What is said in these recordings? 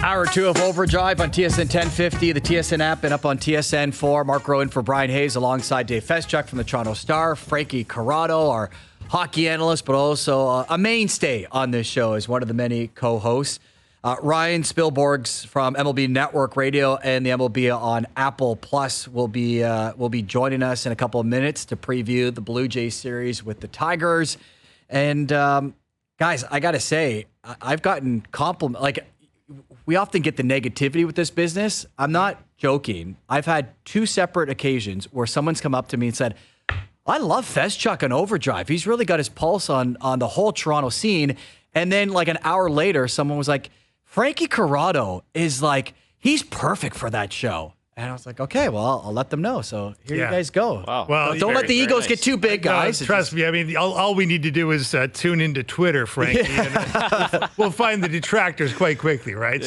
Hour 2 of Overdrive on TSN 1050, the TSN app, and up on TSN 4. Mark Rowan for Brian Hayes alongside Dave Feschuk from the Toronto Star. Frankie Corrado, our hockey analyst, but also a mainstay on this show as one of the many co-hosts. Ryan Spilborghs from MLB Network Radio and the MLB on Apple Plus will be joining us in a couple of minutes to preview the Blue Jays series with the Tigers. And guys, I got to say, I've gotten compliment. Like, we often get the negativity with this business. I'm not joking. I've had 2 separate occasions where someone's come up to me and said, I love Feschuk on Overdrive. He's really got his pulse on the whole Toronto scene. And then like an hour later, someone was like, Frankie Corrado is like, he's perfect for that show. And I was like, okay, well, I'll let them know. So here you guys go. Wow. Well, don't let the egos get too big, guys. No, trust me. I mean, all we need to do is tune into Twitter, Frankie, and we'll find the detractors quite quickly, right?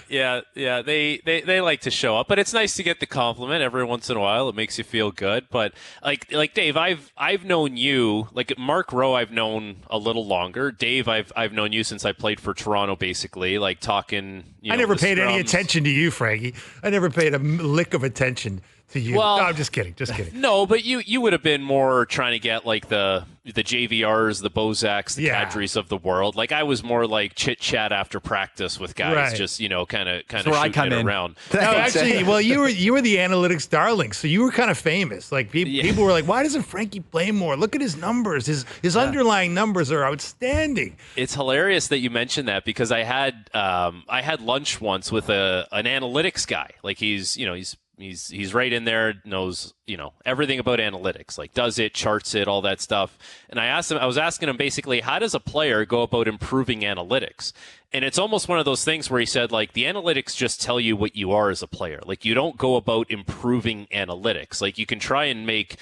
Yeah. They like to show up, but it's nice to get the compliment every once in a while. It makes you feel good. But like Dave, I've known you, like Mark Rowe, I've known a little longer. Dave, I've known you since I played for Toronto, basically, like talking. I never paid any attention to you, Frankie. I never paid a lick of attention to you. Well, no, I'm just kidding. No, but you would have been more trying to get like the JVRs, the Bozaks, the Kadris of the world. Like I was more like chit chat after practice with guys, right. Just kind of shooting it around. No, actually, well, you were the analytics darling, so you were kind of famous. Like people were like, why doesn't Frankie play more? Look at his numbers. His underlying numbers are outstanding. It's hilarious that you mentioned that because I had lunch once with an analytics guy. Like he's right in there, knows, everything about analytics, like does it, charts it, all that stuff. And I was asking him basically, how does a player go about improving analytics? And it's almost one of those things where he said, like, the analytics just tell you what you are as a player. Like, you don't go about improving analytics. Like, you can try and make,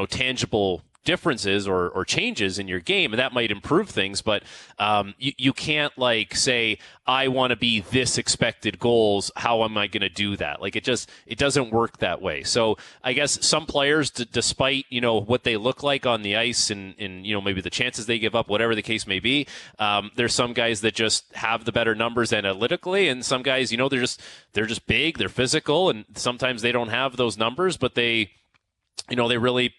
tangible differences or changes in your game, and that might improve things, but you can't like say, I want to be this expected goals, how am I going to do that? Like it doesn't work that way. So I guess some players, despite what they look like on the ice and maybe the chances they give up, whatever the case may be, there's some guys that just have the better numbers analytically, and some guys they're just big, they're physical, and sometimes they don't have those numbers, but they really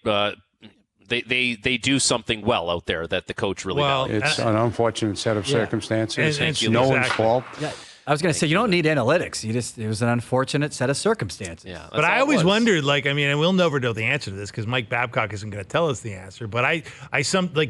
They do something well out there that the coach really values. It's an unfortunate set of circumstances. It's no one's fault. Yeah. I was going to say, you don't need analytics. It was an unfortunate set of circumstances. Yeah, but I always wondered, and we'll never know the answer to this because Mike Babcock isn't going to tell us the answer. But I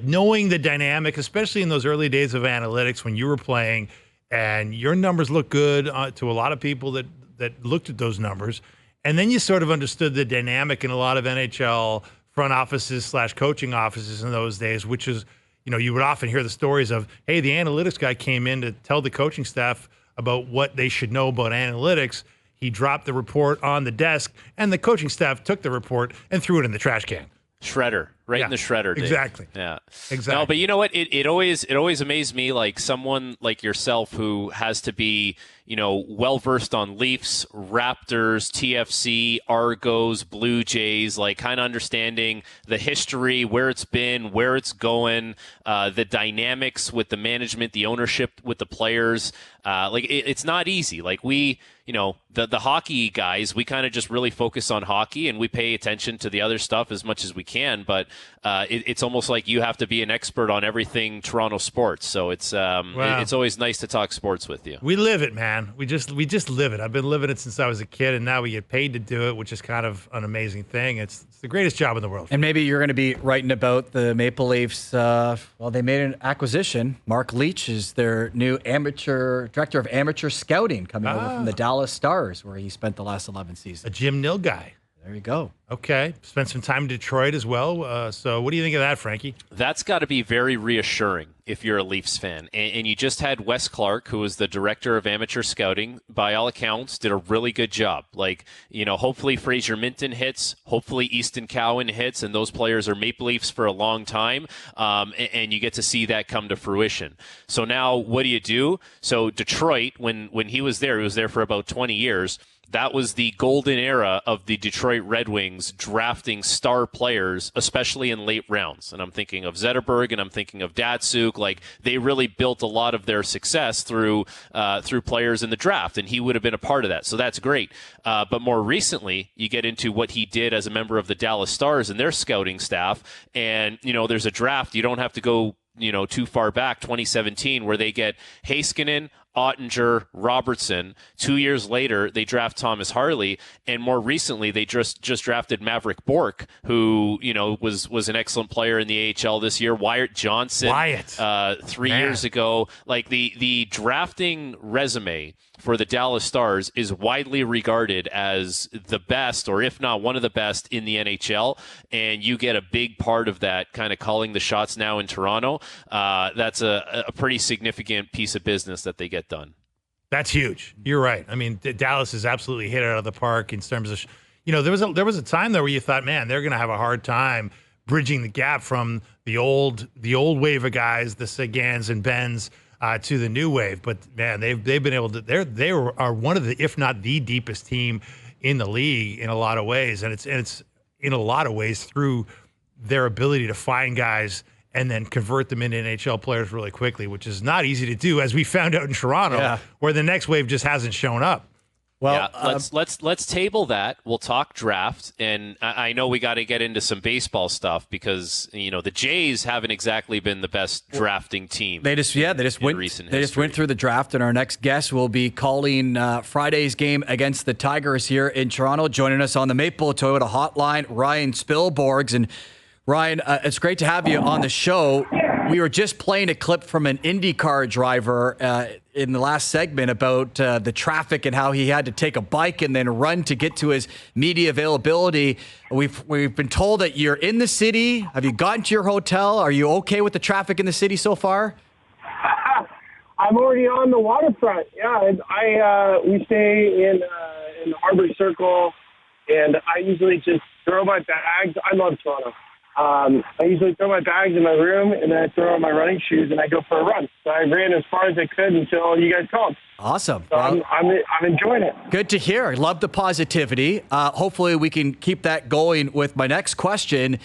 knowing the dynamic, especially in those early days of analytics when you were playing, and your numbers look good to a lot of people that looked at those numbers, and then you sort of understood the dynamic in a lot of NHL front offices / coaching offices in those days, which is, you would often hear the stories of, hey, the analytics guy came in to tell the coaching staff about what they should know about analytics. He dropped the report on the desk, and the coaching staff took the report and threw it in the trash can. Shredder, in the shredder. Dave. Exactly. Yeah, exactly. No, but you know what? It always amazed me, like someone like yourself who has to be, well versed on Leafs, Raptors, TFC, Argos, Blue Jays, like kind of understanding the history, where it's been, where it's going, the dynamics with the management, the ownership with the players. It's not easy. Like we, the hockey guys, we kind of just really focus on hockey and we pay attention to the other stuff as much as we can. But it's almost like you have to be an expert on everything Toronto sports. So it's always nice to talk sports with you. We live it, man. We just live it. I've been living it since I was a kid, and now we get paid to do it, which is kind of an amazing thing. It's the greatest job in the world. And maybe you're going to be writing about the Maple Leafs. They made an acquisition. Mark Leach is their new director of amateur scouting, coming over from the Dallas Stars, where he spent the last 11 seasons. A Jim Nill guy. There you go. Okay. Spent some time in Detroit as well. So what do you think of that, Frankie? That's got to be very reassuring if you're a Leafs fan. And you just had Wes Clark, who was the director of amateur scouting, by all accounts, did a really good job. Hopefully Fraser Minton hits, hopefully Easton Cowan hits, and those players are Maple Leafs for a long time. And you get to see that come to fruition. So now what do? So Detroit, when he was there for about 20 years. That was the golden era of the Detroit Red Wings teams drafting star players, especially in late rounds. And I'm thinking of Zetterberg and I'm thinking of Datsuk. Like, they really built a lot of their success through players in the draft, and he would have been a part of that. So that's great. But more recently, you get into what he did as a member of the Dallas Stars and their scouting staff. And, there's a draft. You don't have to go too far back, 2017, where they get Heiskanen, Ottinger, Robertson. 2 years later, they draft Thomas Harley, and more recently, they just drafted Maverick Bourque, who was an excellent player in the AHL this year. Wyatt Johnson, 3 years ago. Like, the drafting resume for the Dallas Stars is widely regarded as the best, or if not one of the best, in the NHL, and you get a big part of that kind of calling the shots now in Toronto. That's a pretty significant piece of business that they get done. That's huge. You're right. I mean, Dallas has absolutely hit it out of the park in terms of, there was a time there where you thought, man, they're going to have a hard time bridging the gap from the old wave of guys, the Sagans and Bens, to the new wave. But man, they've been able to. They are one of the, if not the deepest team in the league in a lot of ways, and it's in a lot of ways through their ability to find guys and then convert them into NHL players really quickly, which is not easy to do, as we found out in Toronto, where the next wave just hasn't shown up. Well, let's table that. We'll talk draft, and I know we got to get into some baseball stuff because the Jays haven't exactly been the best drafting team. They just went through the draft, and our next guest will be calling Friday's game against the Tigers here in Toronto. Joining us on the Maple Toyota Hotline, Ryan Spilborghs. And Ryan, it's great to have you on the show. We were just playing a clip from an IndyCar driver in the last segment about the traffic and how he had to take a bike and then run to get to his media availability. We've been told that you're in the city. Have you gotten to your hotel? Are you okay with the traffic in the city so far? I'm already on the waterfront. Yeah, we stay in the Harbor Circle, and I usually just throw my bags. I love Toronto. I usually throw my bags in my room, and then I throw on my running shoes, and I go for a run. So I ran as far as I could until you guys called. Awesome. So I'm enjoying it. Good to hear. I love the positivity. Hopefully we can keep that going with my next question.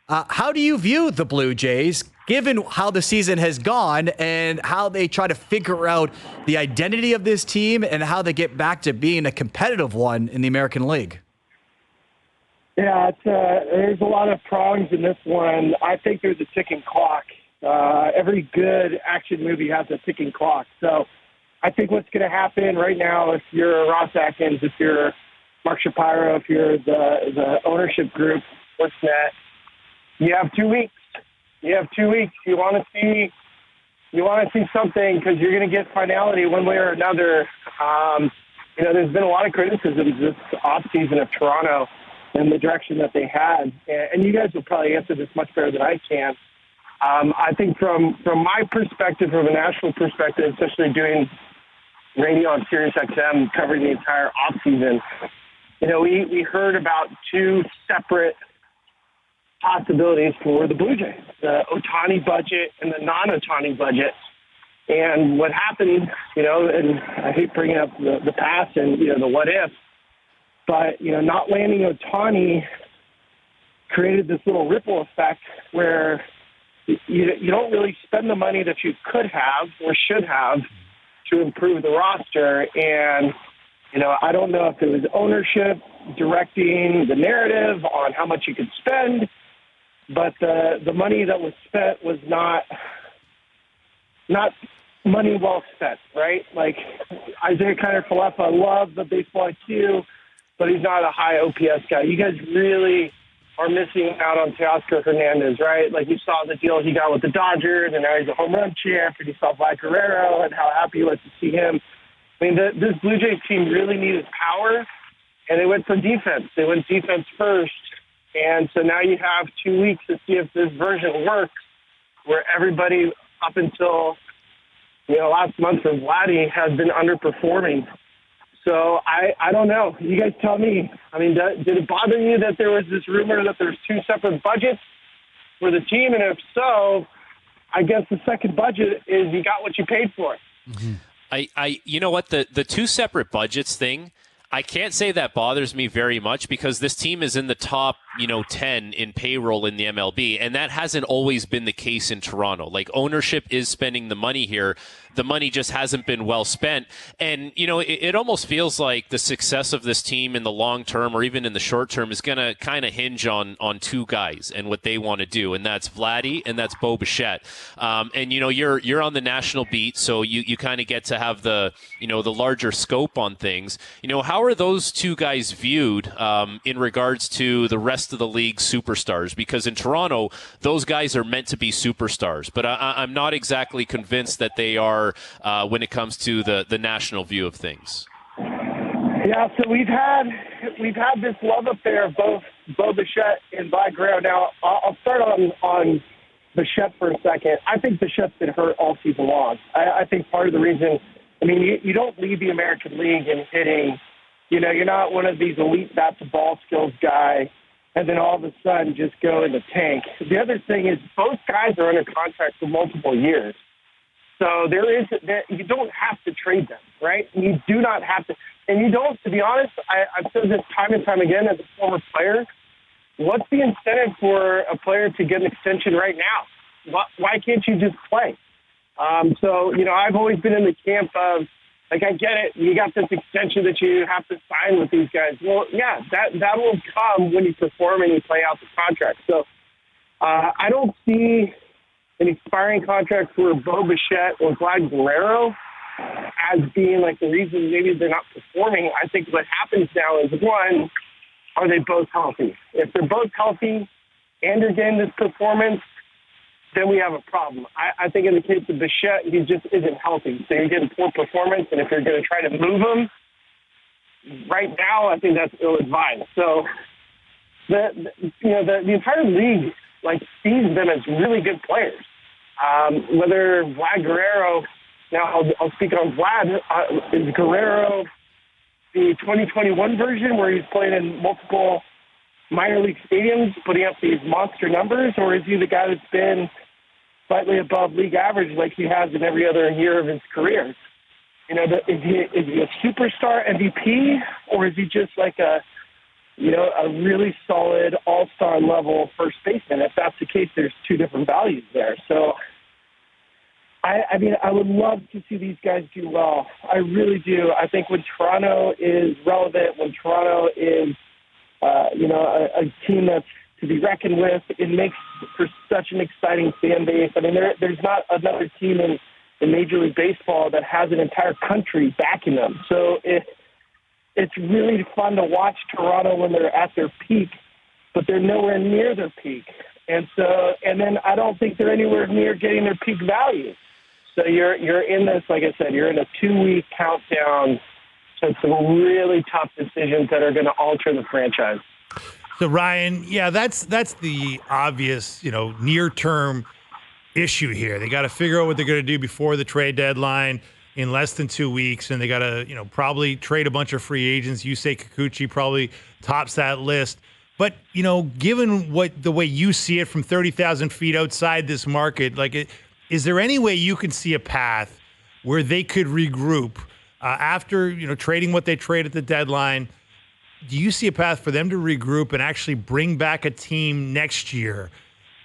How do you view the Blue Jays, given how the season has gone and how they try to figure out the identity of this team and how they get back to being a competitive one in the American League? Yeah, there's a lot of prongs in this one. I think there's a ticking clock. Every good action movie has a ticking clock. So I think what's going to happen right now, if you're Ross Atkins, if you're Mark Shapiro, if you're the ownership group, Sportsnet, you have 2 weeks. You have 2 weeks. You want to see something because you're going to get finality one way or another. There's been a lot of criticisms this offseason of Toronto and the direction that they had. And you guys will probably answer this much better than I can. I think from my perspective, from a national perspective, especially doing radio on Sirius XM, covering the entire offseason, we heard about two separate possibilities for the Blue Jays, the Ohtani budget and the non-Ohtani budget. And what happened, and I hate bringing up the past and, the what if, but, not landing Ohtani created this little ripple effect where you don't really spend the money that you could have or should have to improve the roster. And, I don't know if it was ownership directing the narrative on how much you could spend, but the money that was spent was not money well spent, right? Like Isaiah Kiner-Falefa, I love the baseball IQ, but he's not a high OPS guy. You guys really are missing out on Teoscar Hernandez, right? Like, you saw the deal he got with the Dodgers, and now he's a home run champ, and you saw Vlad Guerrero and how happy he was to see him. I mean, this Blue Jays team really needed power, and they went for defense. They went defense first, and so now you have 2 weeks to see if this version works, where everybody up until, last month for Vladdy has been underperforming. So I don't know. You guys tell me. I mean, did it bother you that there was this rumor that there's two separate budgets for the team? And if so, I guess the second budget is you got what you paid for. Mm-hmm. You know what, the two separate budgets thing, I can't say that bothers me very much because this team is in the top, 10 in payroll in the MLB, and that hasn't always been the case in Toronto. Like, ownership is spending the money here. The money just hasn't been well spent. And, it almost feels like the success of this team in the long term or even in the short term is going to kind of hinge on two guys and what they want to do, and that's Vladdy and that's Bo Bichette. And, you're on the national beat, so you kind of get to have the larger scope on things. How are those two guys viewed in regards to the rest of the league's superstars? Because in Toronto, those guys are meant to be superstars, but I'm not exactly convinced that they are when it comes to the national view of things. Yeah, so we've had this love affair of both Bo Bichette and Vlad Guerrero. Now, I'll start on Bichette for a second. I think Bichette's been hurt all season long. I think part of the reason, you don't leave the American League in hitting. You're not one of these elite bat-to-ball skills guy, and then all of a sudden just go in the tank. The other thing is both guys are under contract for multiple years. So you don't have to trade them, right? You do not have to. And you don't, to be honest, I've said this time and time again as a former player, what's the incentive for a player to get an extension right now? Why can't you just play? So, I've always been in the camp of, I get it, you got this extension that you have to sign with these guys. Well, yeah, that will come when you perform and you play out the contract. So I don't see an expiring contract for Bo Bichette or Vlad Guerrero as being like the reason maybe they're not performing. I think what happens now is, one, are they both healthy? If they're both healthy and they're getting this performance, then we have a problem. I think in the case of Bichette, he just isn't healthy. So you're getting poor performance, and if you're going to try to move him, right now, I think that's ill-advised. So the entire league sees them as really good players. Whether Vlad Guerrero, now I'll speak on Vlad, is Guerrero the 2021 version where he's playing in multiple minor league stadiums, putting up these monster numbers, or is he the guy that's been slightly above league average like he has in every other year of his career? Is he a superstar MVP, or is he just like a really solid all-star level first baseman? If that's the case, there's two different values there. So, I would love to see these guys do well. I really do. I think when Toronto is relevant, when Toronto is a team that's to be reckoned with, it makes for such an exciting fan base. There's not another team in Major League Baseball that has an entire country backing them. So it's really fun to watch Toronto when they're at their peak, but they're nowhere near their peak. And then I don't think they're anywhere near getting their peak value. So you're in this, like I said, you're in a 2-week countdown to some really tough decisions that are going to alter the franchise. So Ryan, yeah, that's the obvious, near-term issue here. They got to figure out what they're going to do before the trade deadline in less than 2 weeks, and they got to, probably trade a bunch of free agents. Yusei Kikuchi probably tops that list. But, given the way you see it from 30,000 feet outside this market, is there any way you can see a path where they could regroup after, trading what they trade at the deadline? Do you see a path for them to regroup and actually bring back a team next year,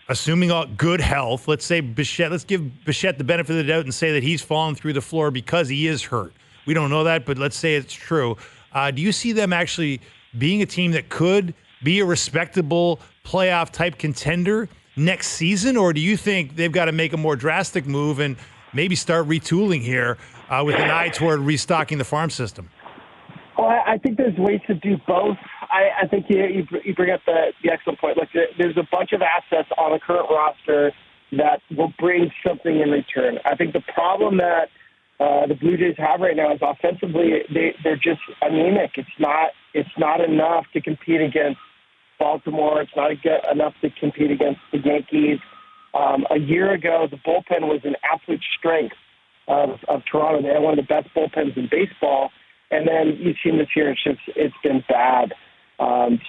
assuming all good health? Let's say Bichette, let's give Bichette the benefit of the doubt and say that he's fallen through the floor because he is hurt. We don't know that, but let's say it's true. Do you see them actually being a team that could be a respectable playoff-type contender next season, or do you think they've got to make a more drastic move and maybe start retooling here with an eye toward restocking the farm system? Well, I think there's ways to do both. I think you bring up the excellent point. There's a bunch of assets on the current roster that will bring something in return. I think the problem that the Blue Jays have right now is offensively they're just anemic. It's not enough to compete against Baltimore. It's not enough to compete against the Yankees. A year ago, the bullpen was an absolute strength of Toronto. They had one of the best bullpens in baseball. And then you've seen this year, it's been bad.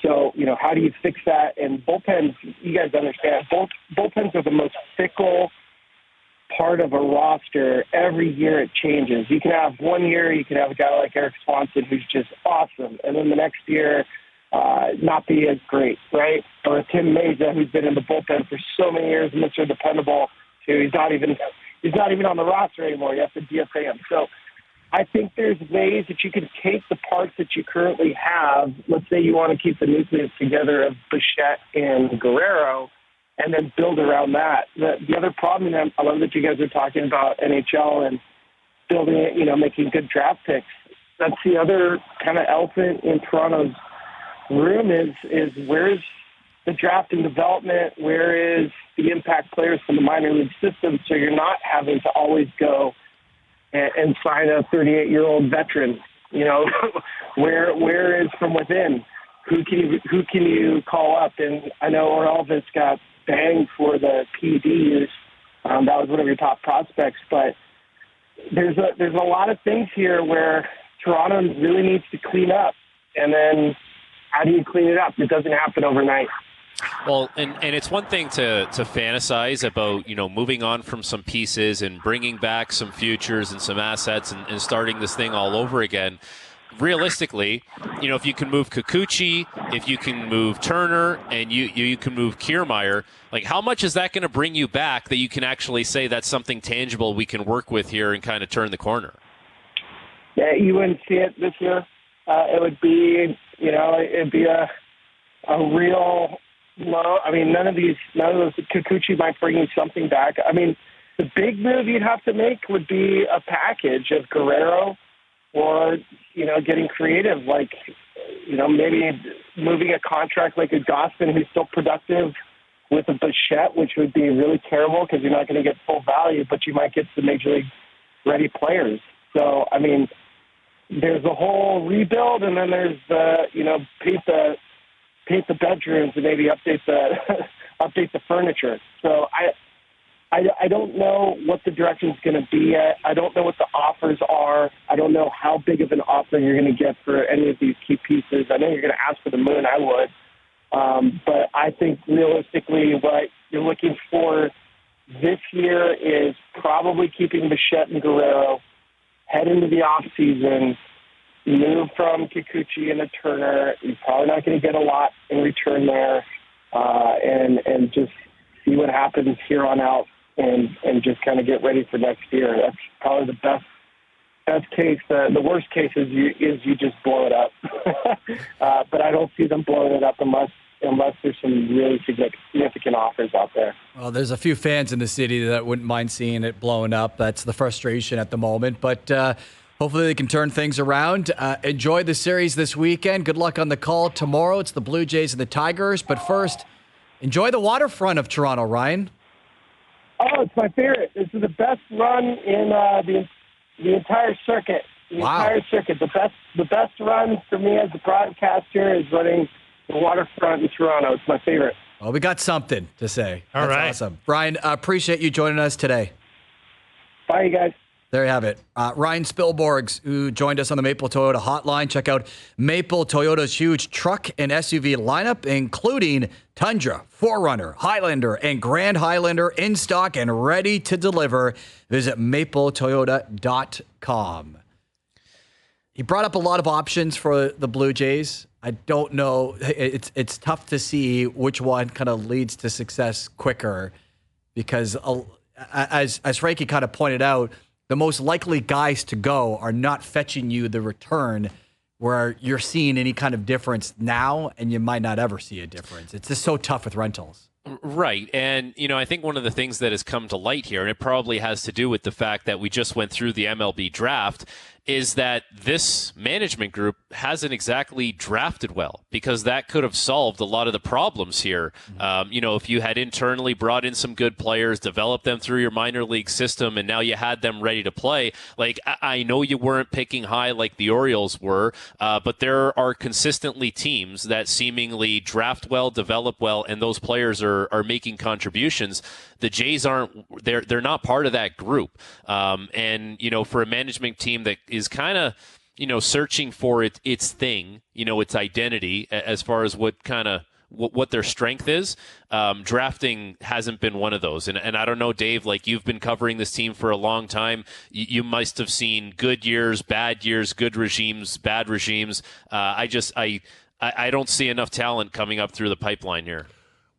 So, how do you fix that? And bullpens, you guys understand, bullpens are the most fickle part of a roster, every year it changes. You can have one year, you can have a guy like Eric Swanson who's just awesome, and then the next year not be as great, right? Or Tim Meza, who's been in the bullpen for so many years, Mr. Dependable, too. He's not even on the roster anymore. You have to DFA him. So I think there's ways that you can take the parts that you currently have. Let's say you want to keep the nucleus together of Bichette and Guerrero, and then build around that. The other problem, and I love that you guys are talking about NHL and building it, making good draft picks. That's the other kind of elephant in Toronto's room is where's the draft and development? Where is the impact players from the minor league system? So you're not having to always go and sign a 38-year-old veteran. Where is from within? Who can you call up? And I know Orelvis got banged for the PED use. That was one of your top prospects, but there's a lot of things here where Toronto really needs to clean up. And then how do you clean it up? It doesn't happen overnight. Well, and it's one thing to fantasize about, moving on from some pieces and bringing back some futures and some assets and starting this thing all over again. Realistically, if you can move Kikuchi, if you can move Turner, and you can move Kiermaier, like how much is that going to bring you back that you can actually say that's something tangible we can work with here and kind of turn the corner? Yeah, you wouldn't see it this year. It would be, it'd be a real low. I mean, none of those. Kikuchi might bring you something back. I mean, the big move you'd have to make would be a package of Guerrero, or getting creative, like maybe moving a contract like a Gostin who's still productive with a Bichette, which would be really terrible because you're not going to get full value, but you might get some major league ready players. So I mean, there's a whole rebuild, and then there's the paint the bedrooms and maybe update the furniture. So I don't know what the direction's going to be yet. I don't know what the offers are. I don't know how big of an offer you're going to get for any of these key pieces. I know you're going to ask for the moon. I would. But I think realistically what you're looking for this year is probably keeping Bichette and Guerrero, head into the offseason, move from Kikuchi and Turner. You're probably not going to get a lot in return there, and just see what happens here on out. And just kind of get ready for next year. That's probably the best case. The worst case is you just blow it up. But I don't see them blowing it up unless there's some really significant offers out there. Well, there's a few fans in the city that wouldn't mind seeing it blowing up. That's the frustration at the moment. But hopefully they can turn things around. Enjoy the series this weekend. Good luck on the call tomorrow. It's the Blue Jays and the Tigers. But first, enjoy the waterfront of Toronto, Ryan. Oh, it's my favorite. This is the best run in the entire circuit. Entire circuit. The best run for me as a broadcaster is running the waterfront in Toronto. It's my favorite. Well, we got something to say. All That's right. Awesome. Ryan, appreciate you joining us today. Bye, you guys. There you have it. Ryan Spilborghs, who joined us on the Maple Toyota hotline. Check out Maple Toyota's huge truck and SUV lineup, including Tundra, 4Runner, Highlander, and Grand Highlander in stock and ready to deliver. Visit mapletoyota.com. He brought up a lot of options for the Blue Jays. I don't know. It's tough to see which one kind of leads to success quicker because, as Frankie kind of pointed out, the most likely guys to go are not fetching you the return where you're seeing any kind of difference now, and you might not ever see a difference. It's just so tough with rentals. Right. And, I think one of the things that has come to light here, and it probably has to do with the fact that we just went through the MLB draft, is that this management group hasn't exactly drafted well, because that could have solved a lot of the problems here. If you had internally brought in some good players, developed them through your minor league system, and now you had them ready to play. Like, I know you weren't picking high like the Orioles were, but there are consistently teams that seemingly draft well, develop well, and those players are making contributions. The Jays they're not part of that group. And for a management team that is kind of, searching for its thing, its identity as far as what what their strength is. Drafting hasn't been one of those. And I don't know, Dave, like you've been covering this team for a long time. You must have seen good years, good regimes, bad regimes. I don't see enough talent coming up through the pipeline here.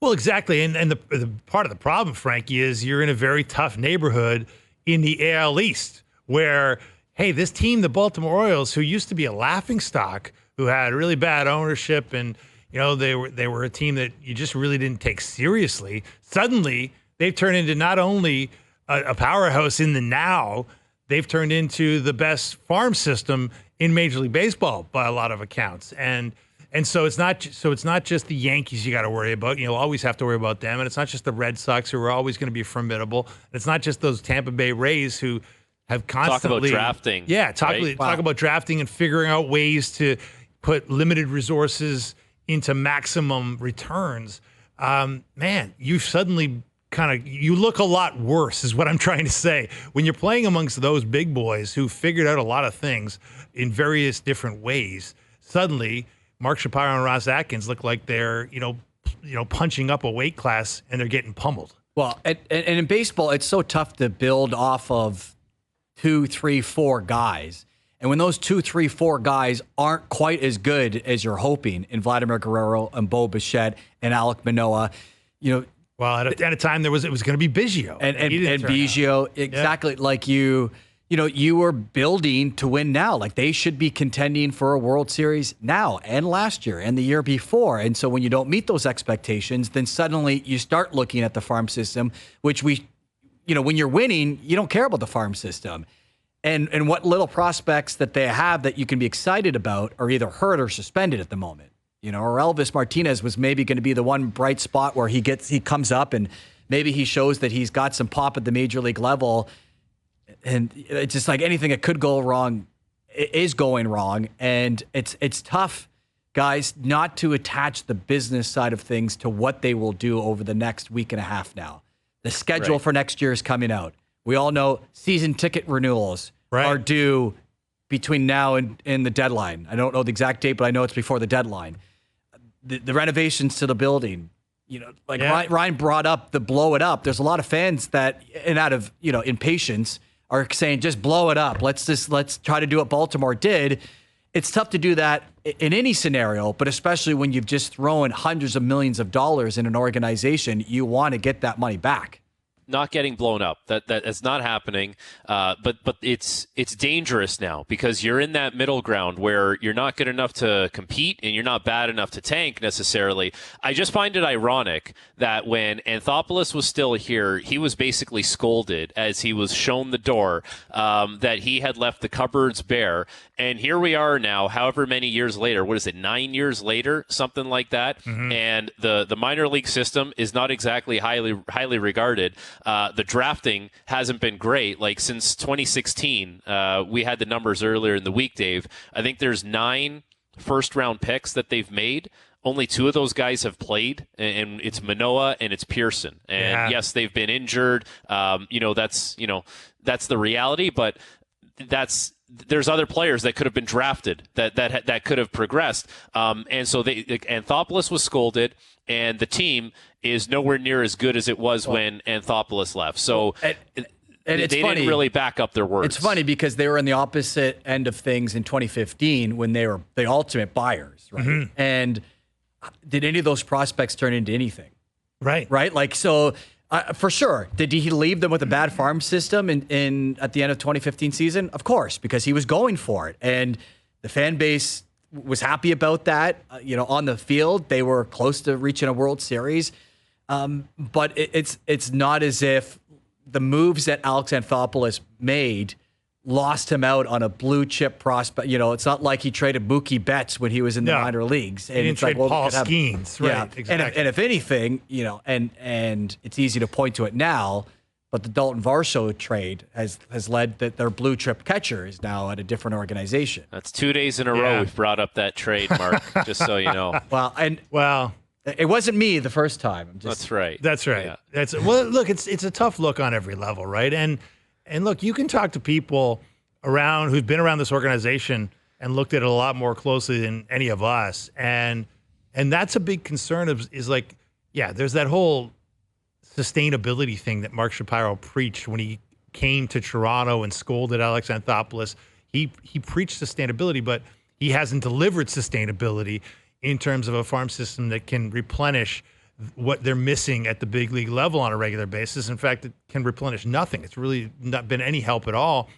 Well, exactly. And the part of the problem, Frankie, is you're in a very tough neighborhood in the AL East where, hey, this team, the Baltimore Orioles, who used to be a laughingstock, who had really bad ownership and, they were a team that you just really didn't take seriously. Suddenly, they've turned into not only a powerhouse in the now, they've turned into the best farm system in Major League Baseball by a lot of accounts. And so it's not just the Yankees you got to worry about. You'll always have to worry about them. And it's not just the Red Sox who are always going to be formidable. It's not just those Tampa Bay Rays who have constantly talk about drafting. Yeah, talk about drafting and figuring out ways to put limited resources into maximum returns. Man, you suddenly you look a lot worse is what I'm trying to say. When you're playing amongst those big boys who figured out a lot of things in various different ways, suddenly Mark Shapiro and Ross Atkins look like they're, punching up a weight class and they're getting pummeled. Well, and in baseball, it's so tough to build off of 2, 3, 4 guys. And when those 2, 3, 4 guys aren't quite as good as you're hoping in Vladimir Guerrero and Bo Bichette and Alek Manoah, well, at a time it was going to be Biggio and Biggio, exactly. Like you were building to win now. Like they should be contending for a World Series now and last year and the year before. And so when you don't meet those expectations, then suddenly you start looking at the farm system, which when you're winning, you don't care about the farm system. And what little prospects that they have that you can be excited about are either hurt or suspended at the moment. Or Elvis Martinez was maybe going to be the one bright spot where he comes up and maybe he shows that he's got some pop at the major league level. And it's just like anything that could go wrong is going wrong. And it's tough, guys, not to attach the business side of things to what they will do over the next week and a half now. The schedule for next year is coming out. We all know season ticket renewals are due between now and the deadline. I don't know the exact date, but I know it's before the deadline. The renovations to the building, Ryan brought up the blow it up. There's a lot of fans that, and out of impatience, are saying just blow it up. Let's try to do what Baltimore did. It's tough to do that in any scenario, but especially when you've just thrown hundreds of millions of dollars in an organization, you want to get that money back. Not getting blown up. That is not happening. But it's dangerous now because you're in that middle ground where you're not good enough to compete and you're not bad enough to tank necessarily. I just find it ironic that when Anthopoulos was still here, he was basically scolded as he was shown the door that he had left the cupboards bare. And here we are now, however many years later. What is it, 9 years later, something like that? Mm-hmm. And the minor league system is not exactly highly regarded. The drafting hasn't been great. Like since 2016, we had the numbers earlier in the week, Dave. I think there's 9 first-round picks that they've made. Only 2 of those guys have played, and it's Manoah and it's Pearson. And yes, they've been injured. That's the reality. But there's other players that could have been drafted that could have progressed. And so Anthopoulos was scolded, and the team is nowhere near as good as it was when Anthopoulos left. So and they didn't really back up their words. It's funny because they were on the opposite end of things in 2015 when they were the ultimate buyers, right? Mm-hmm. And did any of those prospects turn into anything? Right. Like, so for sure. Did he leave them with a bad farm system in at the end of 2015 season? Of course, because he was going for it. And the fan base was happy about that. On the field, they were close to reaching a World Series. But it's not as if the moves that Alex Anthopoulos made lost him out on a blue chip prospect. It's not like he traded Mookie Betts when he was in the minor leagues. And he didn't trade Paul Skeens. Right, exactly. And if anything, and it's easy to point to it now, but the Dalton Varsho trade has led that their blue chip catcher is now at a different organization. That's 2 days in a row we've brought up that trade, Mark, just so you know. Well, it wasn't me the first time. That's right. That's right. Yeah. Look, it's a tough look on every level, right? And look, you can talk to people around who've been around this organization and looked at it a lot more closely than any of us. And And that's a big concern is like, yeah, there's that whole sustainability thing that Mark Shapiro preached when he came to Toronto and scolded Alex Anthopoulos. He preached sustainability, but he hasn't delivered sustainability in terms of a farm system that can replenish what they're missing at the big league level on a regular basis. In fact, it can replenish nothing. It's really not been any help at all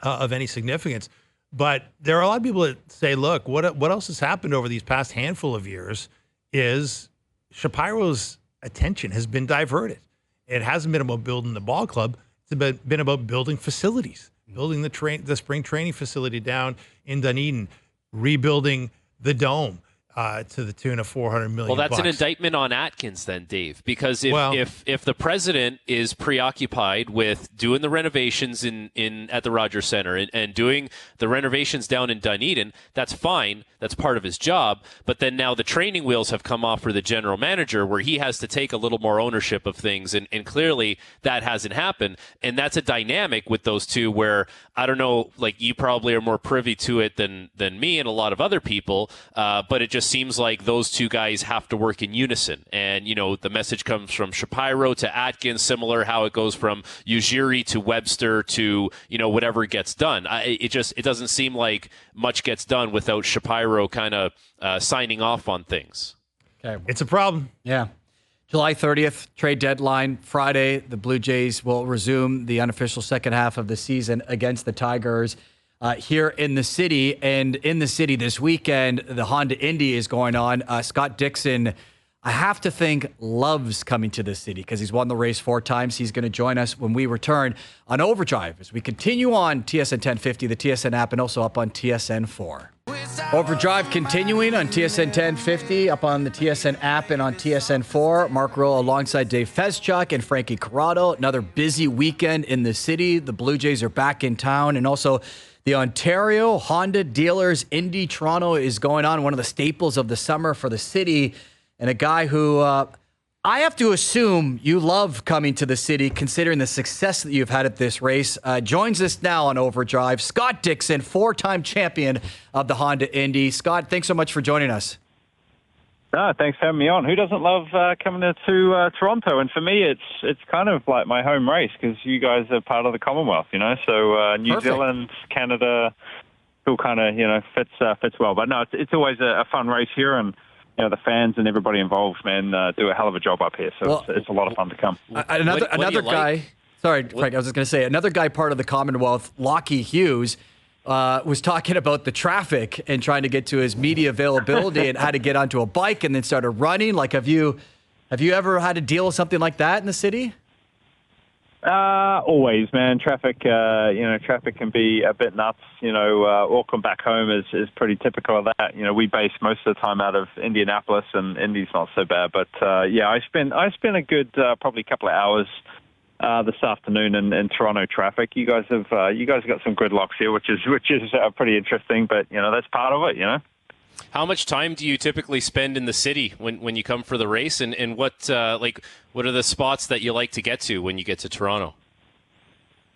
of any significance. But there are a lot of people that say, look, what else has happened over these past handful of years is Shapiro's attention has been diverted. It hasn't been about building the ball club. It's been about building facilities, building the spring training facility down in Dunedin, rebuilding the dome to the tune of $400 million. Well, that's bucks. an indictment on Atkins then, Dave, because if the president is preoccupied with doing the renovations at the Rogers Center and doing the renovations down in Dunedin, that's fine. That's part of his job. But then now the training wheels have come off for the general manager where he has to take a little more ownership of things. And clearly that hasn't happened. And that's a dynamic with those two where, I don't know, like you probably are more privy to it than me and a lot of other people. But it just seems like those two guys have to work in unison. And, the message comes from Shapiro to Atkins, similar how it goes from Ujiri to Webster to, whatever gets done. It doesn't seem like much gets done without Shapiro kind of signing off on things. Okay. It's a problem. Yeah. July 30th, trade deadline. Friday, the Blue Jays will resume the unofficial second half of the season against the Tigers here in the city. And in the city this weekend, the Honda Indy is going on. Scott Dixon, I have to think, loves coming to this city because he's won the race 4 times. He's going to join us when we return on Overdrive as we continue on TSN 1050, the TSN app, and also up on TSN 4. Overdrive continuing on TSN 1050, up on the TSN app and on TSN 4. Mark Rowe alongside Dave Feschuk and Frankie Corrado. Another busy weekend in the city. The Blue Jays are back in town, and also the Ontario Honda Dealers Indy Toronto is going on, one of the staples of the summer for the city. And a guy who I have to assume you love coming to the city, considering the success that you've had at this race. Joins us now on Overdrive, Scott Dixon, 4-time champion of the Honda Indy. Scott, thanks so much for joining us. Thanks for having me on. Who doesn't love coming to Toronto? And for me, it's kind of like my home race because you guys are part of the Commonwealth, So New Perfect. Zealand, Canada, still kind of fits well. But no, it's always a fun race here, and the fans and everybody involved, man, do a hell of a job up here. So it's a lot of fun to come. Another guy. Like? Sorry, Frank. I was just going to say another guy part of the Commonwealth, Lockie Hughes, was talking about the traffic and trying to get to his media availability and how to get onto a bike and then started running. Like, have you ever had to deal with something like that in the city? Always, man. Traffic can be a bit nuts. Auckland back home is pretty typical of that. We base most of the time out of Indianapolis, and Indy's not so bad. But I spent a good probably couple of hours this afternoon in Toronto traffic. You guys have got some gridlocks here, which is pretty interesting. But that's part of it. How much time do you typically spend in the city when you come for the race, and what are the spots that you like to get to when you get to Toronto?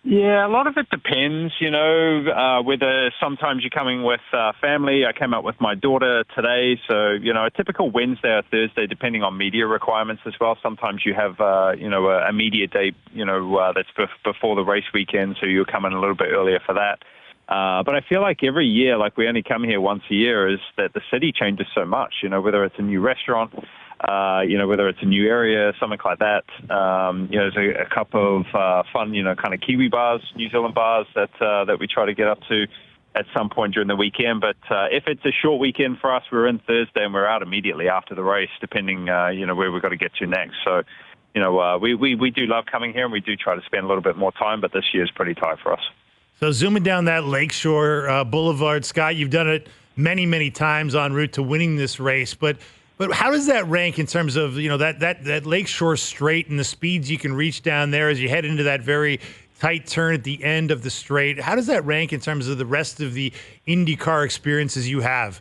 Yeah, a lot of it depends, whether sometimes you're coming with family. I came out with my daughter today, so, a typical Wednesday or Thursday, depending on media requirements as well. Sometimes you have, a media day, that's before the race weekend, so you'll come in a little bit earlier for that. But I feel like every year, like we only come here once a year, is that the city changes so much, whether it's a new restaurant, whether it's a new area, something like that. There's a couple of fun, kind of Kiwi bars, New Zealand bars that we try to get up to at some point during the weekend. But if it's a short weekend for us, we're in Thursday and we're out immediately after the race, depending, where we've got to get to next. So, we do love coming here and we do try to spend a little bit more time, but this year is pretty tight for us. So zooming down that Lakeshore Boulevard, Scott, you've done it many, many times en route to winning this race. But how does that rank in terms of, that Lakeshore straight and the speeds you can reach down there as you head into that very tight turn at the end of the straight? How does that rank in terms of the rest of the IndyCar experiences you have?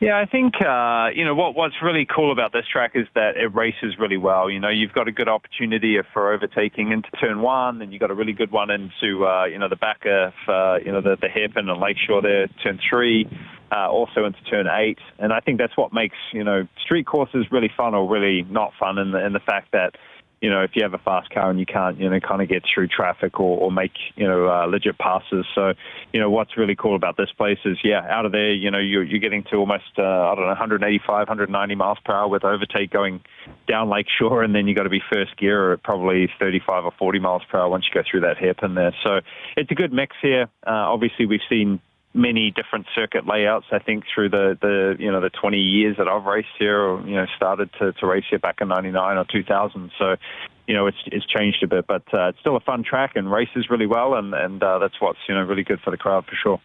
Yeah, I think, what's really cool about this track is that it races really well. You've got a good opportunity for overtaking into turn 1, and you've got a really good one into, the back of, the hairpin and Lakeshore there, turn 3. also into turn 8. And I think that's what makes, street courses really fun or really not fun in the fact that, if you have a fast car and you can't, kind of get through traffic or make, legit passes. So, what's really cool about this place is, out of there, you're getting to almost, 185, 190 miles per hour with overtake going down Lakeshore, and then you got to be first gear at probably 35 or 40 miles per hour once you go through that hairpin there. So it's a good mix here. Obviously, we've seen many different circuit layouts, I think, through the 20 years that I've raced here, or, started to race here back in 99 or 2000. So, it's changed a bit, but it's still a fun track and races really well. And that's what's, really good for the crowd for sure.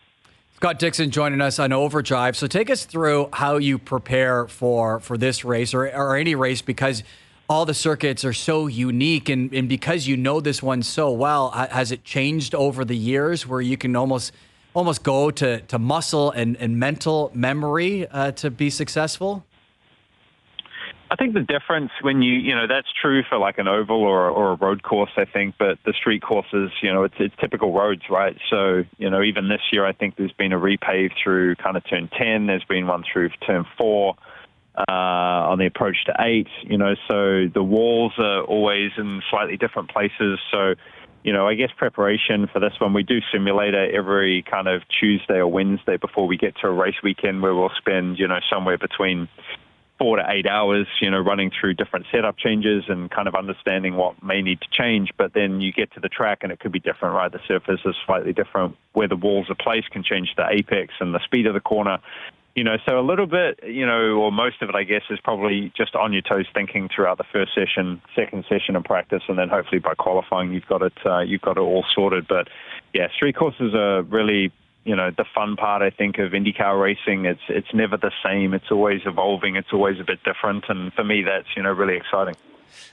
Scott Dixon joining us on Overdrive. So take us through how you prepare for this race or any race, because all the circuits are so unique, and because you know this one so well. Has it changed over the years where you can almost go to muscle and mental memory to be successful? I think the difference when that's true for like an oval or a road course, I think, but the street courses, it's typical roads, right? So, even this year, I think there's been a repave through kind of turn 10. There's been one through turn 4 on the approach to 8, so the walls are always in slightly different places. So, I guess preparation for this one, we do simulator every kind of Tuesday or Wednesday before we get to a race weekend, where we'll spend, somewhere between 4 to 8 hours, running through different setup changes and kind of understanding what may need to change. But then you get to the track and it could be different, right? The surface is slightly different. Where the walls are placed can change the apex and the speed of the corner. So a little bit, or most of it, I guess, is probably just on your toes thinking throughout the first session, second session of practice, and then hopefully by qualifying you've got it all sorted. But yeah, street courses are really, the fun part, I think, of IndyCar racing. It's never the same. It's always evolving. It's always a bit different, and for me, that's really exciting.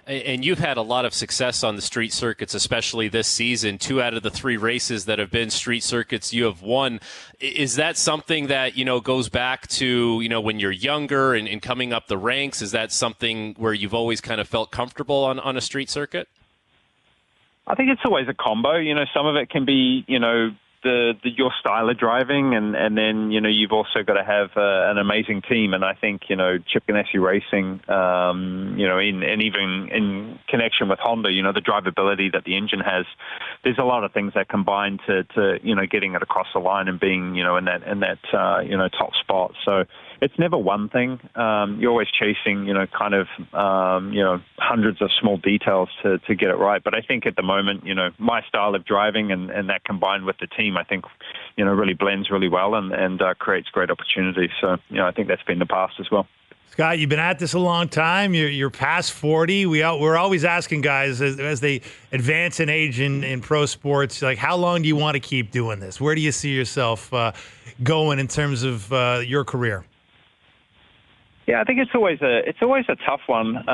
And you've had a lot of success on the street circuits, especially this season. 2 out of the 3 races that have been street circuits you have won. Is that something that, goes back to, when you're younger and coming up the ranks? Is that something where you've always kind of felt comfortable on a street circuit? I think it's always a combo. Some of it can be, your style of driving, and then you've also got to have an amazing team. And I think Chip Ganassi Racing, and even in connection with Honda, the drivability that the engine has, there's a lot of things that combine to getting it across the line and being in that top spot. So it's never one thing. You're always chasing hundreds of small details to get it right. But I think at the moment, my style of driving and that combined with the team, I think, really blends really well and creates great opportunities. So, I think that's been the past as well. Scott, you've been at this a long time. You're past 40. We're always asking guys as they advance in age in pro sports, like, how long do you want to keep doing this? Where do you see yourself going in terms of your career? Yeah, I think it's always a tough one.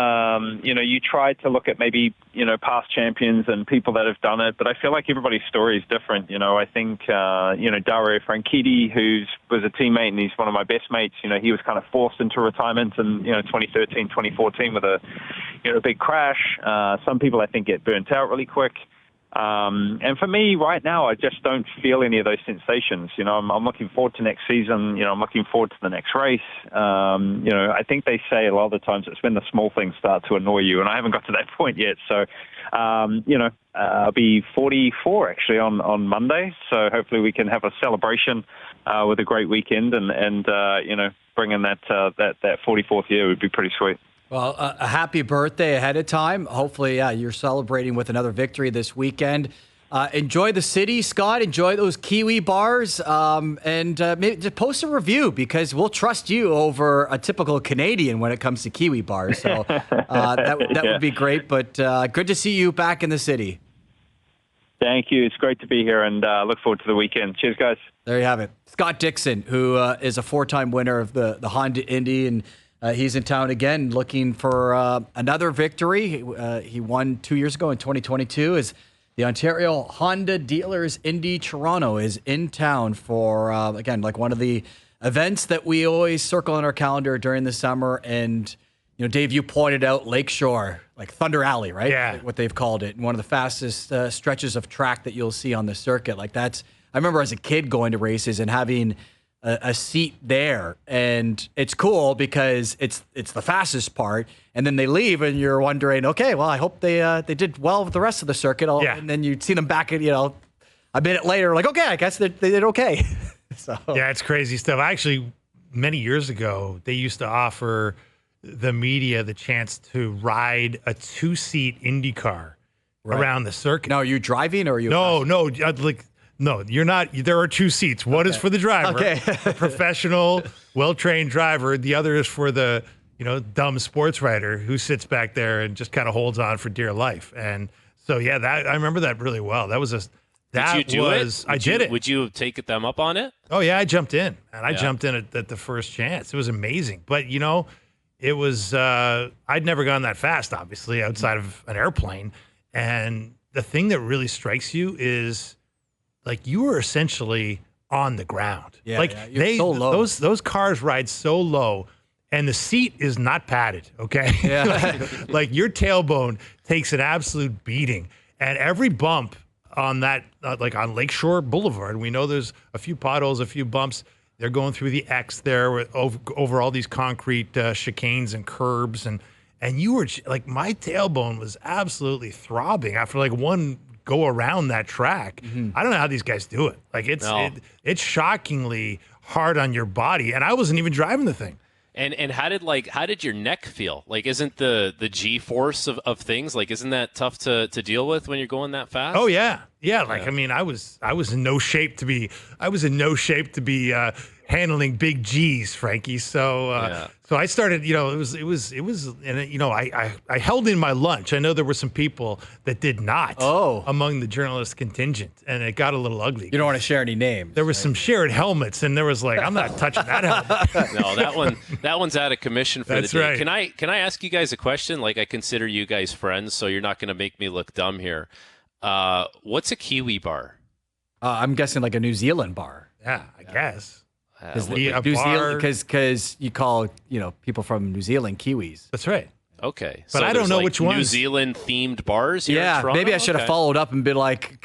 You try to look at maybe, past champions and people that have done it, but I feel like everybody's story is different. I think, Dario Franchitti, who was a teammate and he's one of my best mates, he was kind of forced into retirement in, 2013, 2014 with a big crash. Some people, I think, get burnt out really quick. And for me right now, I just don't feel any of those sensations. I'm looking forward to next season. I'm looking forward to the next race. I think they say a lot of the times it's when the small things start to annoy you, and I haven't got to that point yet. So, I'll be 44 actually on Monday. So hopefully we can have a celebration with a great weekend and bring in that 44th year would be pretty sweet. Well, a happy birthday ahead of time. Hopefully, you're celebrating with another victory this weekend. Enjoy the city, Scott. Enjoy those Kiwi bars. And maybe just post a review, because we'll trust you over a typical Canadian when it comes to Kiwi bars. So that would be great. But good to see you back in the city. Thank you. It's great to be here, and look forward to the weekend. Cheers, guys. There you have it. Scott Dixon, who is a 4-time winner of the Honda Indy, and he's in town again looking for another victory. He won 2 years ago in 2022 as the Ontario Honda Dealers Indy Toronto is in town for, again, like one of the events that we always circle on our calendar during the summer. And, Dave, you pointed out Lakeshore, like Thunder Alley, right? Yeah. Like what they've called it. One of the fastest stretches of track that you'll see on the circuit. Like I remember as a kid going to races and having a seat there, and it's cool because it's the fastest part, and then they leave, and you're wondering, okay, well, I hope they did well with the rest of the circuit, and then you see them back at a minute later, like, okay, I guess they did okay. So yeah, it's crazy stuff. Actually, many years ago, they used to offer the media the chance to ride a 2-seat IndyCar around the circuit. Now, are you driving or are you? No, you're not. There are 2 seats. One is for the driver, a professional, well-trained driver. The other is for the, dumb sports writer who sits back there and just kind of holds on for dear life. And so, yeah, I remember that really well. That was Did you do it? I did it. Would you take them up on it? Oh yeah, I jumped in, and I jumped in at the first chance. It was amazing, but it was. I'd never gone that fast, obviously, outside of an airplane. And the thing that really strikes you is, like, you were essentially on the ground. Yeah, you're so low. Those cars ride so low, and the seat is not padded. Okay, like your tailbone takes an absolute beating, and every bump on that, like on Lakeshore Boulevard, we know there's a few potholes, a few bumps. They're going through the X there over all these concrete chicanes and curbs, and you were like, my tailbone was absolutely throbbing after like one go around that track. Mm-hmm. I don't know how these guys do it. Like it's shockingly hard on your body, and I wasn't even driving the thing. And how did your neck feel? Like, isn't the G-force of things, like, isn't that tough to deal with when you're going that fast? Oh yeah. Like, I mean, I was in no shape to be handling big G's, Frankie. So so I started, it was, and I held in my lunch. I know there were some people that did not among the journalist contingent, and it got a little ugly. You don't want to share any names. There was some shared helmets, and there was like, I'm not touching that helmet. No, that one's out of commission for That's the day. right. Can I ask you guys a question? Like, I consider you guys friends, so you're not going to make me look dumb here. What's a Kiwi bar? I'm guessing like a New Zealand bar. Yeah, I guess. Because you call people from New Zealand Kiwis. That's right. Okay, but I don't know which ones. New Zealand themed bars here in Toronto? Maybe I should have followed up and been like,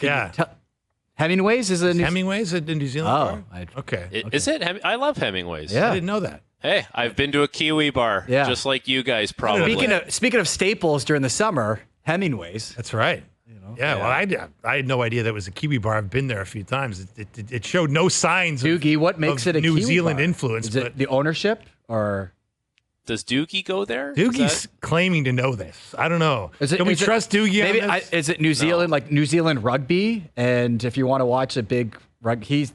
Hemingway's is a Hemingway's a New Zealand bar? Okay. Is it? I love Hemingway's. Yeah. I didn't know that. Hey, I've been to a Kiwi bar, just like you guys probably. Speaking of staples during the summer, Hemingway's. That's right. Yeah, well, I had no idea that was a Kiwi bar. I've been there a few times. It showed no signs Doogie, what makes it a New Kiwi Zealand bar? influence. Is it the ownership or? Does Doogie go there? Doogie's claiming to know this. I don't know. Can we trust Doogie on this? Is it New Zealand, like New Zealand rugby? And if you want to watch a big rugby,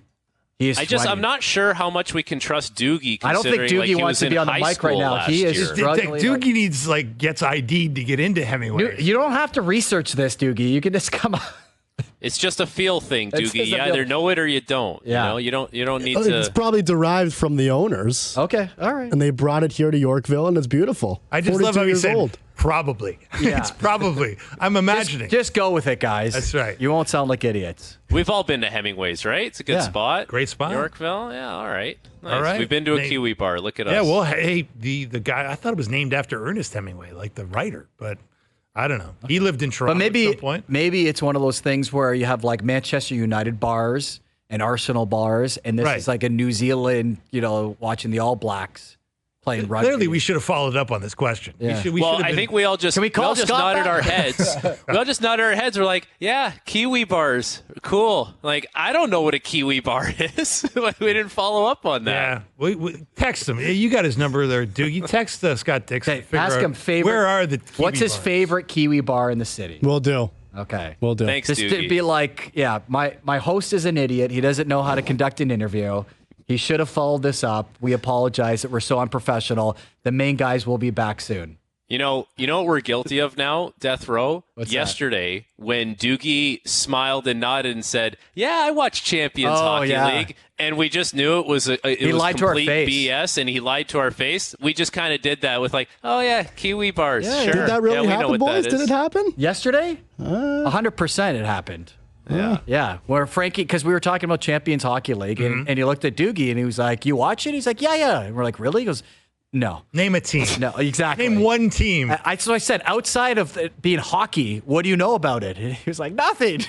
I'm not sure how much we can trust Doogie. I don't think Doogie wants to be on the mic right now. He is struggling. Doogie needs gets ID'd to get into Hemingway. You don't have to research this, Doogie. You can just come on. It's just a feel thing, Doogie. You either know it or you don't. Yeah. You don't need to. It's probably derived from the owners. Okay, all right. And they brought it here to Yorkville, and it's beautiful. I just love how you said old. Probably. Yeah. It's probably. I'm imagining. Just go with it, guys. That's right. You won't sound like idiots. We've all been to Hemingway's, right? It's a good spot. Great spot. Yorkville, yeah, all right. Nice. All right. We've been to a Kiwi bar. Look at us. Yeah, well, hey, the guy, I thought it was named after Ernest Hemingway, like the writer, but I don't know. He lived in Toronto at some point. Maybe it's one of those things where you have like Manchester United bars and Arsenal bars, and this is like a New Zealand, watching the All Blacks playing rugby. Clearly, we should have followed up on this question. Yeah. I think we all just nodded our heads. We all just nodded our heads. We're like, yeah, Kiwi bars, cool. Like, I don't know what a Kiwi bar is. Like, we didn't follow up on that. Yeah, we text him. You got his number there, dude. You text Scott Dixon. Ask him favorite. Where are the Kiwi What's his bars? favorite Kiwi bar in the city? Will do. Okay. Will do. Thanks, Just Doogie. to be like, my host is an idiot. He doesn't know how to conduct an interview. He should have followed this up. We apologize that we're so unprofessional. The main guys will be back soon. You know what we're guilty of now, Death Row? What's Yesterday, when Doogie smiled and nodded and said, yeah, I watch Champions Hockey League, and we just knew it was lied to our complete face. BS, and he lied to our face. We just kind of did that with like, oh, yeah, Kiwi bars. Yeah, sure. Did that really we know happen, what boys? that Did is. it happen? Yesterday? 100% it happened. Yeah. Where Frankie, because we were talking about Champions Hockey League, and he looked at Doogie, and he was like, you watch it? He's like, yeah. And we're like, really? He goes, no. Name a team. No, exactly. Name one team. So I said, outside of it being hockey, what do you know about it? And he was like, nothing.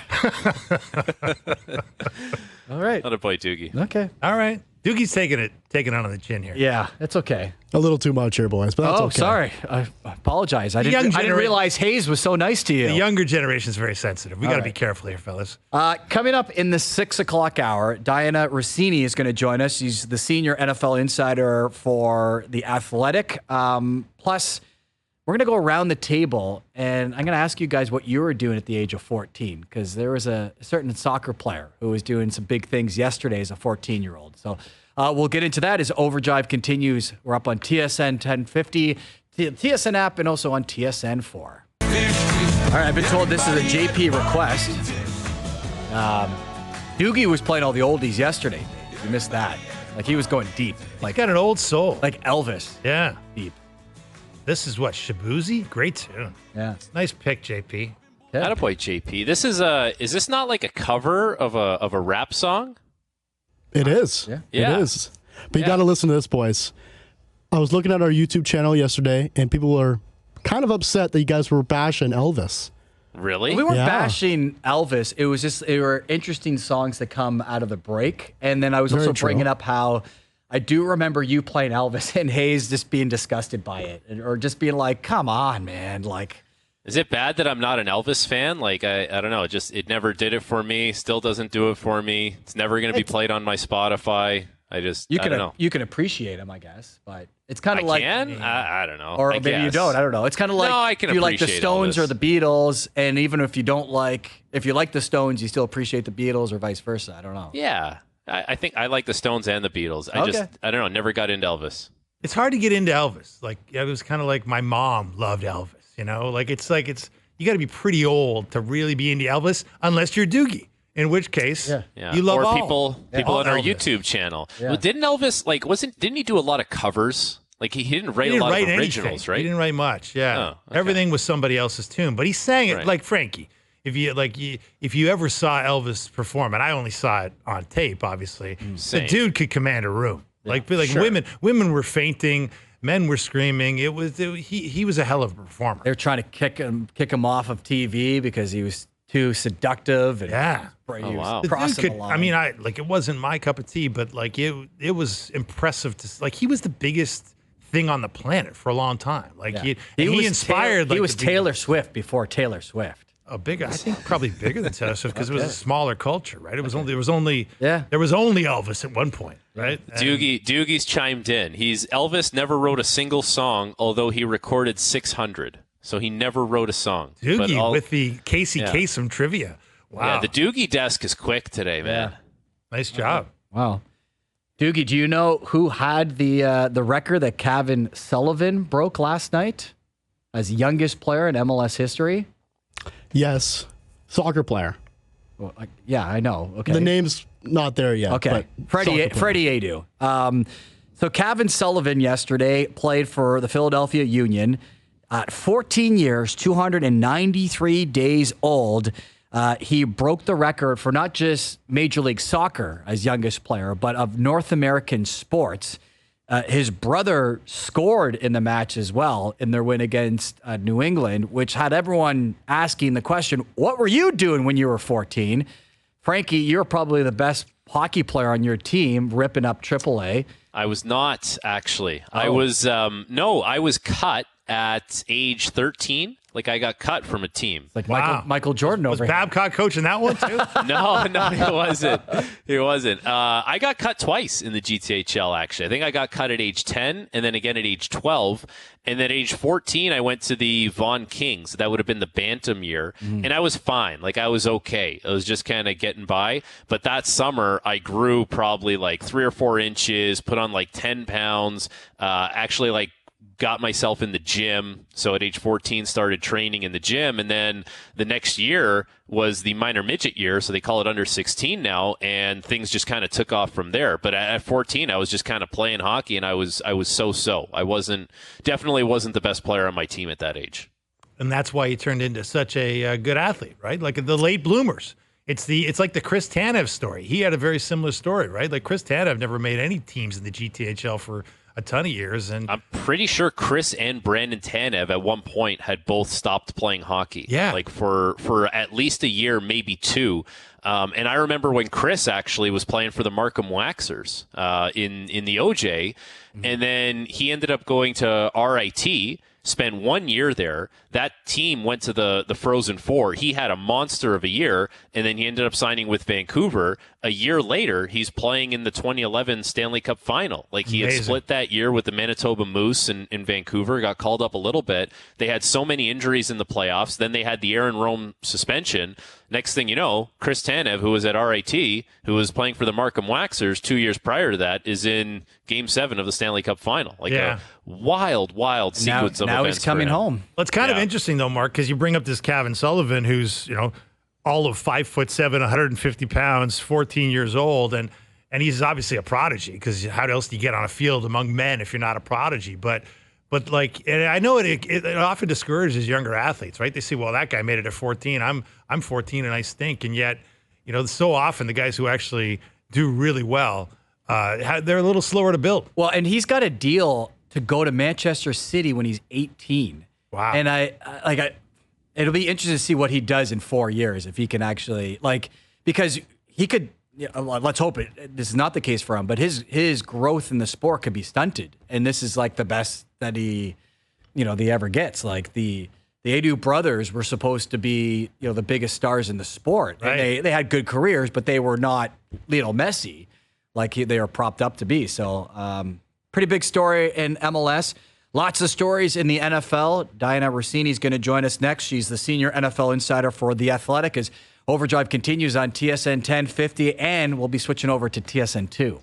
All right. Not a boy, Doogie. Okay. All right. Doogie's taking it on the chin here. Yeah, it's okay. A little too much here, boys, but that's okay. Sorry. I apologize. I didn't realize Hayes was so nice to you. The younger generation is very sensitive. We got to be careful here, fellas. Coming up in the 6 o'clock hour, Diana Rossini is going to join us. She's the senior NFL insider for The Athletic. Plus, we're going to go around the table, and I'm going to ask you guys what you were doing at the age of 14, because there was a certain soccer player who was doing some big things yesterday as a 14-year-old. So we'll get into that as Overdrive continues. We're up on TSN 1050, the TSN app, and also on TSN 4. All right, I've been told this is a JP request. Doogie was playing all the oldies yesterday. You missed that. Like, he was going deep. Like, got an old soul. Like Elvis. Yeah. Deep. This is what, Shabuzi? Great tune. Yeah. Nice pick, JP. Yeah. Attaboy, JP. This is this not like a cover of a rap song? It is. Yeah. It is. But you got to listen to this, boys. I was looking at our YouTube channel yesterday, and people were kind of upset that you guys were bashing Elvis. Really? We weren't Yeah. bashing Elvis. It was just, it were interesting songs that come out of the break. And then I was Very also true. bringing up how I do remember you playing Elvis and Hayes just being disgusted by it, or just being like, come on, man. Like, Is it bad that I'm not an Elvis fan? Like, I don't know. It never did it for me. Still doesn't do it for me. It's never going to be played on my Spotify. I don't know. You can appreciate him, I guess, but it's kind I of like, can? I don't know. or I maybe you guess. don't. I don't know. It's kind of like, No, I can do you like the appreciate Stones Elvis. or the Beatles? And even if you like the Stones, you still appreciate the Beatles, or vice versa. I don't know. Yeah. I think I like the Stones and the Beatles. I don't know. Never got into Elvis. It's hard to get into Elvis. Like, it was kind of like my mom loved Elvis, you know? Like, it's you got to be pretty old to really be into Elvis, unless you're Doogie, in which case Yeah. you love or all. people all on our Elvis. YouTube channel. Yeah. Well, didn't Elvis didn't he do a lot of covers? Like he didn't write He didn't a lot write of originals, anything. right? He didn't write much. Yeah, Oh, okay. Everything was somebody else's tune, but he sang it Right. like Frankie. If you ever saw Elvis perform, and I only saw it on tape, obviously, the Same. dude could command a room. sure. women were fainting, men were screaming. He was a hell of a performer. They were trying to kick him off of TV because he was too seductive. And Yeah. he was wow. The dude crossing could, the line. I mean, it wasn't my cup of tea, but like it was impressive he was the biggest thing on the planet for a long time. Like Yeah. he inspired. He was Taylor Swift before Taylor Swift. I think probably bigger than Taylor Swift because it was a smaller culture, right? There was only Elvis at one point, right? And Doogie's chimed in. Elvis never wrote a single song, although he recorded 600. So he never wrote a song. Doogie with the Casey Yeah. Kasem trivia. Wow, Yeah, the Doogie desk is quick today, man. nice job. Wow. Doogie, do you know who had the record that Kevin Sullivan broke last night as youngest player in MLS history? Yes. Soccer player. Well, yeah, I know. Okay. The name's not there yet. Okay. but Freddie soccer player. Adu. So Kevin Sullivan yesterday played for the Philadelphia Union at 14 years, 293 days old. He broke the record for not just Major League Soccer as youngest player, but of North American sports. His brother scored in the match as well in their win against New England, which had everyone asking the question, what were you doing when you were 14? Frankie, you're probably the best hockey player on your team, ripping up AAA. I was not, actually. Oh. I was cut at age 13. Like, I got cut from a team. Like Wow. Michael Jordan Was over here. Babcock coaching that one too? No, it wasn't. It wasn't. I got cut twice in the GTHL, actually. I think I got cut at age 10 and then again at age 12. And then age 14, I went to the Vaughan Kings. That would have been the Bantam year. And I was fine. Like, I was okay. I was just kind of getting by. But that summer, I grew probably like 3 or 4 inches, put on like 10 pounds, actually like got myself in the gym. So at age 14, started training in the gym. And then the next year was the minor midget year. So they call it under 16 now. And things just kind of took off from there. But at 14, I was just kind of playing hockey and I was so. I definitely wasn't the best player on my team at that age. And that's why he turned into such a good athlete, right? Like the late bloomers. It's like the Chris Tanev story. He had a very similar story, right? Like Chris Tanev never made any teams in the GTHL for a ton of years, and I'm pretty sure Chris and Brandon Tanev at one point had both stopped playing hockey. Yeah. Like for at least a year, maybe 2. And I remember when Chris actually was playing for the Markham Waxers in the OJ, and then he ended up going to RIT, spent 1 year there. That team went to the Frozen Four. He had a monster of a year, and then he ended up signing with Vancouver. A year later, he's playing in the 2011 Stanley Cup Final. Like, he had split that year with the Manitoba Moose in Vancouver, got called up a little bit. They had so many injuries in the playoffs. Then they had the Aaron Rome suspension. Next thing you know, Chris Tanev, who was at RIT, who was playing for the Markham Waxers 2 years prior to that, is in Game 7 of the Stanley Cup Final. Like, a wild sequence of events. Now he's coming home. Well, it's kind of interesting, though, Mark, because you bring up this Kevin Sullivan, who's, all of 5'7", 150 pounds, 14 years old, and he's obviously a prodigy, because how else do you get on a field among men if you're not a prodigy? But like, and I know it often discourages younger athletes, right? They say, well, that guy made it at 14. I'm 14 and I stink. And yet, so often the guys who actually do really well, they're a little slower to build. Well, and he's got a deal to go to Manchester City when he's 18. Wow. And it'll be interesting to see what he does in 4 years, if he can actually, because he could, let's hope this is not the case for him, but his growth in the sport could be stunted. And this is like the best that he ever gets. Like the Edu brothers were supposed to be, the biggest stars in the sport. Right. And they had good careers, but they were not Lionel Messi like they are propped up to be. So pretty big story in MLS. Lots of stories in the NFL. Diana Rossini is going to join us next. She's the senior NFL insider for The Athletic as Overdrive continues on TSN 1050, and we'll be switching over to TSN 2.